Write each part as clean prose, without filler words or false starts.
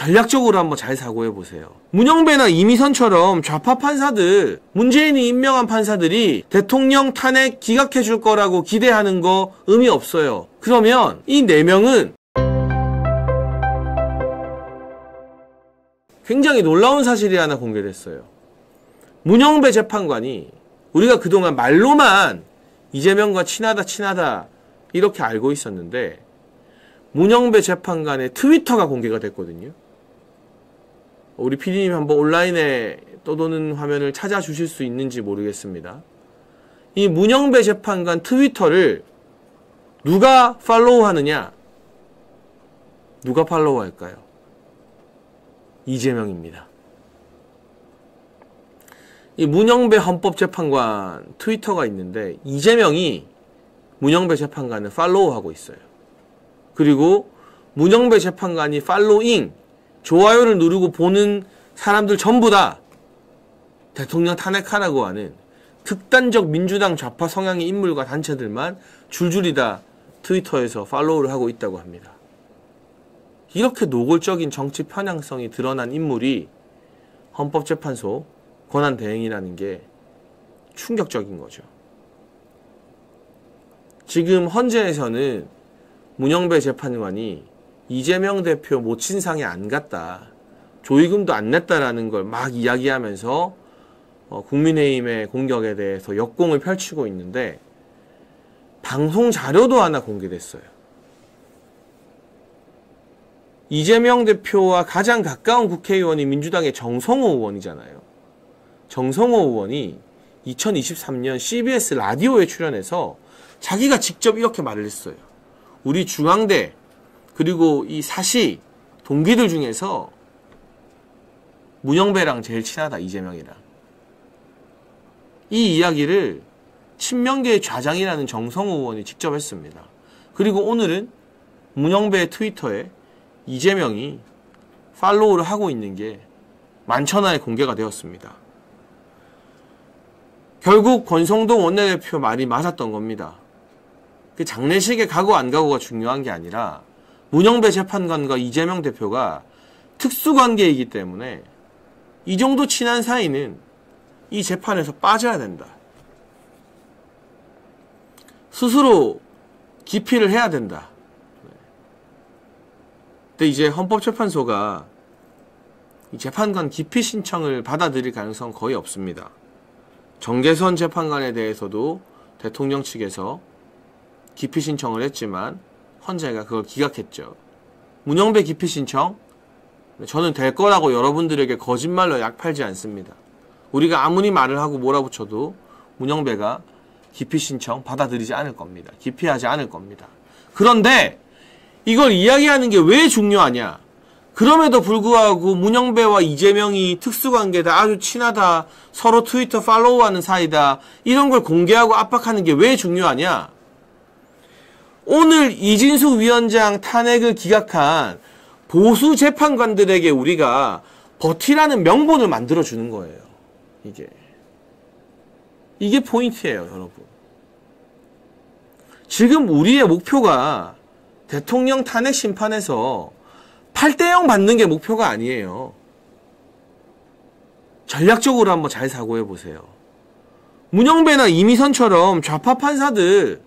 전략적으로 한번 잘 사고해보세요. 문영배나 이미선처럼 좌파 판사들, 문재인이 임명한 판사들이 대통령 탄핵 기각해줄 거라고 기대하는 거 의미 없어요. 그러면 이 4명은 굉장히 놀라운 사실이 하나 공개됐어요. 문영배 재판관이 우리가 그동안 말로만 이재명과 친하다 이렇게 알고 있었는데 문영배 재판관의 트위터가 공개가 됐거든요. 우리 PD님 한번 온라인에 떠도는 화면을 찾아주실 수 있는지 모르겠습니다. 이 문영배 재판관 트위터를 누가 팔로우하느냐? 누가 팔로우할까요? 이재명입니다. 이 문영배 헌법재판관 트위터가 있는데 이재명이 문영배 재판관을 팔로우하고 있어요. 그리고 문영배 재판관이 팔로잉, 좋아요를 누르고 보는 사람들 전부 다 대통령 탄핵하라고 하는 극단적 민주당 좌파 성향의 인물과 단체들만 줄줄이 다 트위터에서 팔로우를 하고 있다고 합니다. 이렇게 노골적인 정치 편향성이 드러난 인물이 헌법재판소 권한대행이라는 게 충격적인 거죠. 지금 헌재에서는 문영배 재판관이 이재명 대표 모친상에 안 갔다, 조의금도 안 냈다라는 걸 막 이야기하면서 국민의힘의 공격에 대해서 역공을 펼치고 있는데 방송 자료도 하나 공개됐어요. 이재명 대표와 가장 가까운 국회의원이 민주당의 정성호 의원이잖아요. 정성호 의원이 2023년 CBS 라디오에 출연해서 자기가 직접 이렇게 말을 했어요. 우리 중앙대 그리고 이 사시 동기들 중에서 문영배랑 제일 친하다, 이재명이랑. 이 이야기를 친명계의 좌장이라는 정성호 의원이 직접 했습니다. 그리고 오늘은 문영배의 트위터에 이재명이 팔로우를 하고 있는 게 만천하에 공개가 되었습니다. 결국 권성동 원내대표 말이 맞았던 겁니다. 그 장례식에 가고 안 가고가 중요한 게 아니라 문영배 재판관과 이재명 대표가 특수관계이기 때문에 이 정도 친한 사이는 이 재판에서 빠져야 된다. 스스로 기피를 해야 된다. 근데 이제 헌법재판소가 이 재판관 기피 신청을 받아들일 가능성은 거의 없습니다. 정계선 재판관에 대해서도 대통령 측에서 기피 신청을 했지만 헌재가 그걸 기각했죠. 문영배 기피 신청, 저는 될 거라고 여러분들에게 거짓말로 약 팔지 않습니다. 우리가 아무리 말을 하고 몰아붙여도 문영배가 기피 신청 받아들이지 않을 겁니다. 기피하지 않을 겁니다. 그런데 이걸 이야기하는 게 왜 중요하냐? 그럼에도 불구하고 문영배와 이재명이 특수관계다, 아주 친하다, 서로 트위터 팔로우하는 사이다, 이런 걸 공개하고 압박하는 게 왜 중요하냐? 오늘 이진숙 위원장 탄핵을 기각한 보수 재판관들에게 우리가 버티라는 명분을 만들어주는 거예요. 이게 포인트예요, 여러분. 지금 우리의 목표가 대통령 탄핵 심판에서 8대0 받는 게 목표가 아니에요. 전략적으로 한번 잘 사고해보세요. 문영배나 이미선처럼 좌파 판사들,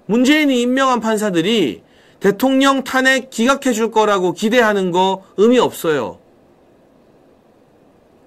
문재인이 임명한 판사들이 대통령 탄핵 기각해줄 거라고 기대하는 거 의미 없어요.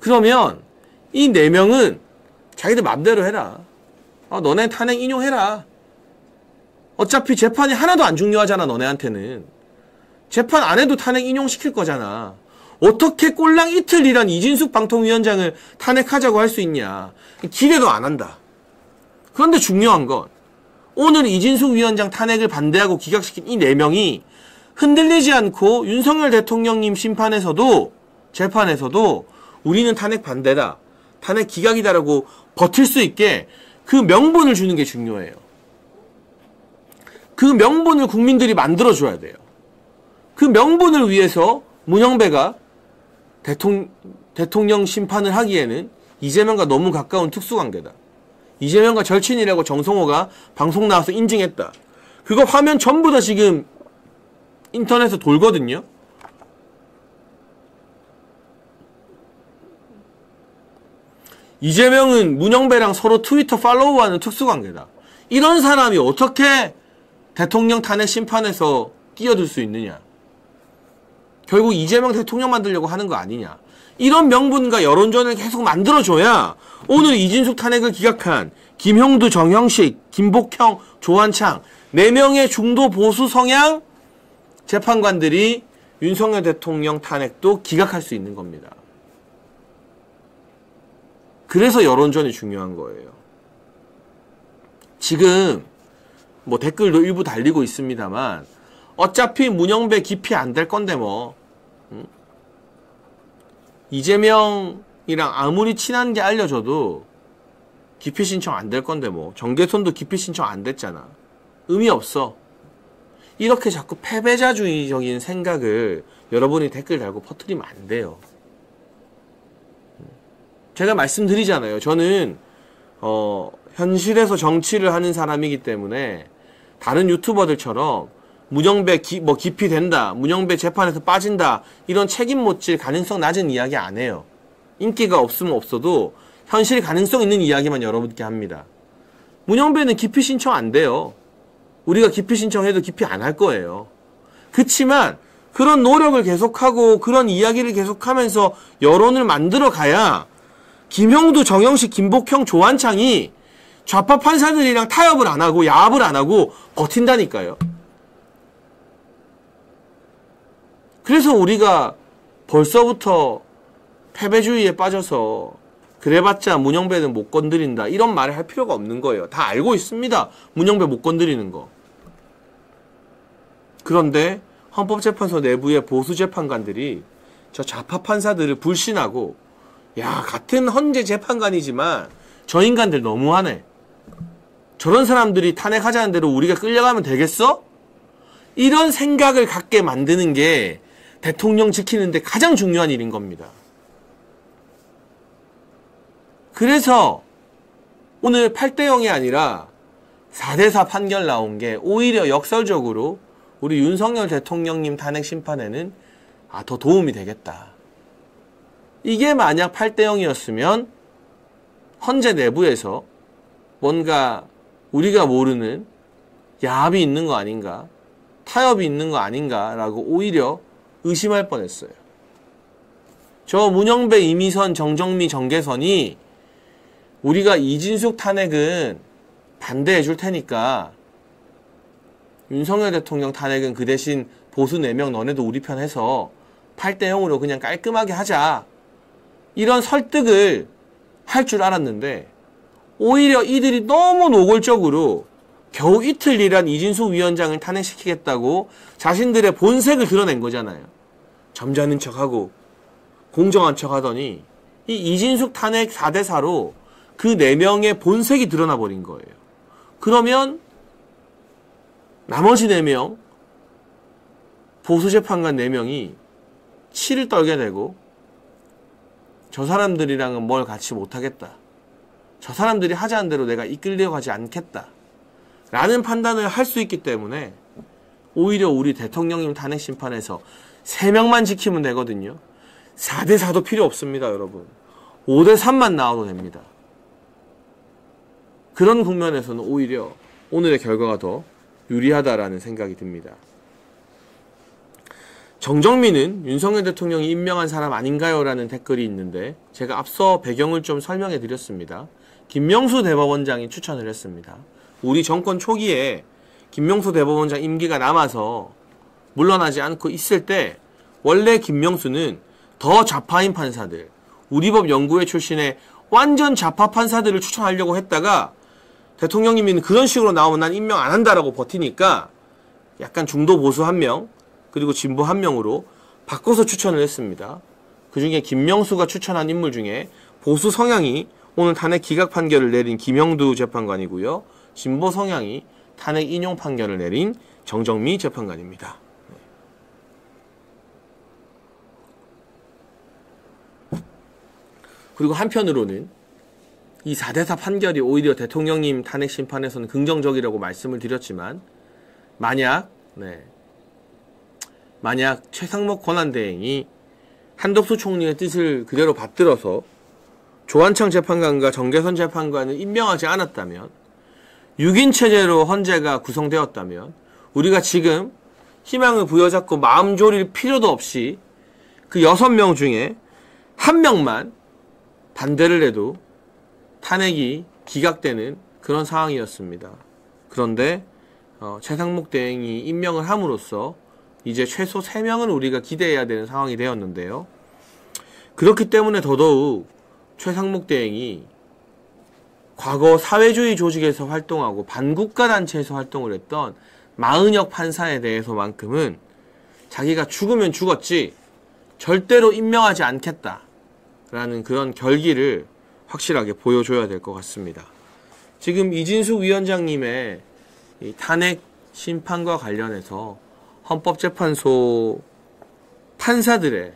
그러면 이 4명은 자기들 맘대로 해라. 너네 탄핵 인용해라. 어차피 재판이 하나도 안 중요하잖아, 너네한테는. 재판 안 해도 탄핵 인용시킬 거잖아. 어떻게 꼴랑 이틀 일한 이진숙 방통위원장을 탄핵하자고 할 수 있냐. 기대도 안 한다. 그런데 중요한 건 오늘 이진숙 위원장 탄핵을 반대하고 기각시킨 이 4명이 흔들리지 않고 윤석열 대통령님 재판에서도 우리는 탄핵 반대다, 탄핵 기각이다라고 버틸 수 있게 그 명분을 주는 게 중요해요. 그 명분을 국민들이 만들어줘야 돼요. 그 명분을 위해서 문영배가 대통령 심판을 하기에는 이재명과 너무 가까운 특수관계다. 이재명과 절친이라고 정성호가 방송 나와서 인증했다. 그거 화면 전부 다 지금 인터넷에 돌거든요. 이재명은 문영배랑 서로 트위터 팔로우하는 특수관계다. 이런 사람이 어떻게 대통령 탄핵 심판에서 끼어들 수 있느냐. 결국 이재명 대통령 만들려고 하는 거 아니냐. 이런 명분과 여론전을 계속 만들어줘야 오늘 이진숙 탄핵을 기각한 김형두, 정형식, 김복형, 조한창 4명의 중도 보수 성향 재판관들이 윤석열 대통령 탄핵도 기각할 수 있는 겁니다. 그래서 여론전이 중요한 거예요. 지금 뭐 댓글도 일부 달리고 있습니다만 어차피 문영배 기피 안 될 건데 뭐 이재명이랑 아무리 친한 게 알려져도 기피 신청 안 될 건데 뭐 정계손도 기피 신청 안 됐잖아. 의미 없어. 이렇게 자꾸 패배자주의적인 생각을 여러분이 댓글 달고 퍼뜨리면 안 돼요. 제가 말씀드리잖아요. 저는 현실에서 정치를 하는 사람이기 때문에 다른 유튜버들처럼 문영배 기피 된다, 문영배 재판에서 빠진다 이런 책임 못 질 가능성 낮은 이야기 안 해요. 인기가 없으면 없어도 현실 가능성 있는 이야기만 여러분께 합니다. 문영배는 기피 신청 안 돼요. 우리가 기피 신청해도 기피 안 할 거예요. 그치만 그런 노력을 계속하고 그런 이야기를 계속하면서 여론을 만들어 가야 김형두, 정형식, 김복형, 조한창이 좌파 판사들이랑 타협을 안 하고 야합을 안 하고 버틴다니까요. 그래서 우리가 벌써부터 패배주의에 빠져서 그래봤자 문영배는 못 건드린다 이런 말을 할 필요가 없는 거예요. 다 알고 있습니다. 문영배 못 건드리는 거. 그런데 헌법재판소 내부의 보수재판관들이 저 좌파 판사들을 불신하고 야 같은 헌재 재판관이지만 저 인간들 너무하네. 저런 사람들이 탄핵하자는 대로 우리가 끌려가면 되겠어? 이런 생각을 갖게 만드는 게 대통령 지키는데 가장 중요한 일인 겁니다. 그래서 오늘 8대0이 아니라 4대4 판결 나온 게 오히려 역설적으로 우리 윤석열 대통령님 탄핵 심판에는 더 도움이 되겠다. 이게 만약 8대0이었으면 헌재 내부에서 뭔가 우리가 모르는 야합이 있는 거 아닌가, 타협이 있는 거 아닌가라고 오히려 의심할 뻔했어요. 저 문영배, 이미선, 정정미, 정계선이 우리가 이진숙 탄핵은 반대해 줄 테니까 윤석열 대통령 탄핵은 그 대신 보수 4명 너네도 우리 편 해서 8대0으로 그냥 깔끔하게 하자. 이런 설득을 할 줄 알았는데 오히려 이들이 너무 노골적으로 겨우 이틀 일한 이진숙 위원장을 탄핵시키겠다고 자신들의 본색을 드러낸 거잖아요. 점잖은 척하고 공정한 척하더니 이 이진숙 탄핵 4대4로 그 4명의 본색이 드러나 버린 거예요. 그러면 나머지 4명 보수재판관 4명이 치를 떨게 되고 저 사람들이랑은 뭘 같이 못하겠다. 저 사람들이 하자는 대로 내가 이끌려가지 않겠다. 라는 판단을 할 수 있기 때문에 오히려 우리 대통령님 탄핵 심판에서 3명만 지키면 되거든요. 4대4도 필요 없습니다, 여러분. 5대3만 나와도 됩니다. 그런 국면에서는 오히려 오늘의 결과가 더 유리하다라는 생각이 듭니다. 정정미는 윤석열 대통령이 임명한 사람 아닌가요? 라는 댓글이 있는데 제가 앞서 배경을 좀 설명해 드렸습니다. 김명수 대법원장이 추천을 했습니다. 우리 정권 초기에 김명수 대법원장 임기가 남아서 물러나지 않고 있을 때 원래 김명수는 더 좌파인 판사들, 우리법 연구회 출신의 완전 좌파 판사들을 추천하려고 했다가 대통령님이 그런 식으로 나오면 난 임명 안 한다라고 버티니까 약간 중도 보수 1명 그리고 진보 1명으로 바꿔서 추천을 했습니다. 그 중에 김명수가 추천한 인물 중에 보수 성향이 오늘 탄핵 기각 판결을 내린 김형두 재판관이고요. 진보 성향이 탄핵 인용 판결을 내린 정정미 재판관입니다. 그리고 한편으로는 이 4대4 판결이 오히려 대통령님 탄핵 심판에서는 긍정적이라고 말씀을 드렸지만 만약 최상목 권한대행이 한덕수 총리의 뜻을 그대로 받들어서 조한창 재판관과 정계선 재판관을 임명하지 않았다면, 6인 체제로 헌재가 구성되었다면, 우리가 지금 희망을 부여잡고 마음 졸일 필요도 없이 그 6명 중에 1명만 반대를 해도 탄핵이 기각되는 그런 상황이었습니다. 그런데 최상목 대행이 임명을 함으로써 이제 최소 3명은 우리가 기대해야 되는 상황이 되었는데요. 그렇기 때문에 더더욱 최상목 대행이 과거 사회주의 조직에서 활동하고 반국가 단체에서 활동을 했던 마은혁 판사에 대해서만큼은 자기가 죽으면 죽었지 절대로 임명하지 않겠다라는 그런 결기를 확실하게 보여줘야 될 것 같습니다. 지금 이진숙 위원장님의 이 탄핵 심판과 관련해서 헌법재판소 판사들의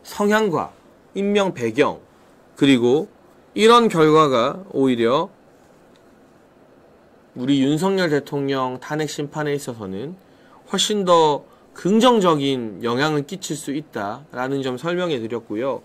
성향과 임명 배경, 그리고 이런 결과가 오히려 우리 윤석열 대통령 탄핵 심판에 있어서는 훨씬 더 긍정적인 영향을 끼칠 수 있다라는 점 설명해 드렸고요.